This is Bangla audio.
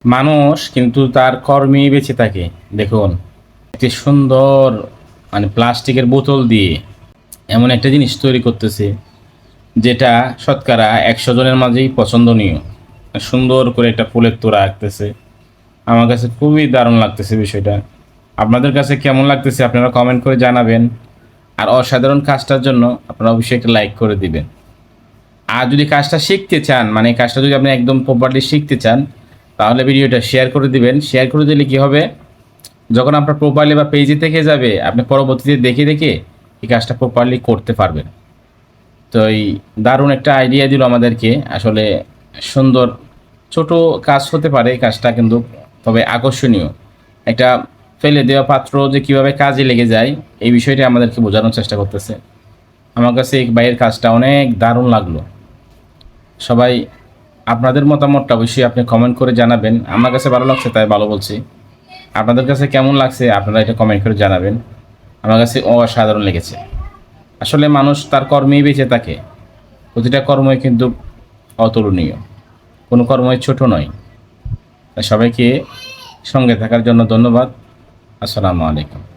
মানুষ কিন্তু তার কর্মেই বেঁচে থাকে। দেখুন, একটি সুন্দর প্লাস্টিকের বোতল দিয়ে এমন একটা জিনিস তৈরি করতেছে যেটা শতকরা ১০০ জনের মাঝেই পছন্দনীয়। সুন্দর করে একটা ফুলের তোড়া আঁকতেছে। আমার কাছে খুবই দারুণ লাগতেছে বিষয়টা। আপনাদের কাছে কেমন লাগতেছে আপনারা কমেন্ট করে জানাবেন। আর অসাধারণ কাজটার জন্য আপনারা অবশ্যই একটা লাইক করে দিবেন। আর যদি কাজটা শিখতে চান, কাজটা যদি আপনি একদম প্রপারলি শিখতে চান, তাহলে ভিডিওটা শেয়ার করে দিবেন। শেয়ার করে দিলে কি হবে, যখন আপনার প্রপারলি বা পেজে থেকে যাবে, আপনি পরবর্তীতে দেখে দেখে এই কাজটা প্রপারলি করতে পারবেন। তো এই দারুণ একটা আইডিয়া দিল আমাদেরকে। আসলে সুন্দর ছোট কাজ হতে পারে এই কাজটা, কিন্তু তবে আকর্ষণীয়। একটা ফেলে দেওয়া পাত্র যে কীভাবে কাজে লেগে যায়, এই বিষয়টি আমাদেরকে বোঝানোর চেষ্টা করতেছে। আমার কাছে এই ভাইয়ের কাজটা অনেক দারুণ লাগলো। সবাই আপনাদের মতামতটা অবশ্যই আপনি কমেন্ট করে জানাবেন। আমার কাছে ভালো লাগছে তাই ভালো বলছি। আপনাদের কাছে কেমন লাগছে আপনারা এটা কমেন্ট করে জানাবেন। আমার কাছে অসাধারণ লেগেছে। আসলে মানুষ তার কর্মেই বেঁচে থাকে। প্রতিটা কর্মই কিন্তু অতুলনীয়, কোনো কর্মই ছোট নয়। তাই সবাইকে সঙ্গে থাকার জন্য ধন্যবাদ। আসসালামু আলাইকুম।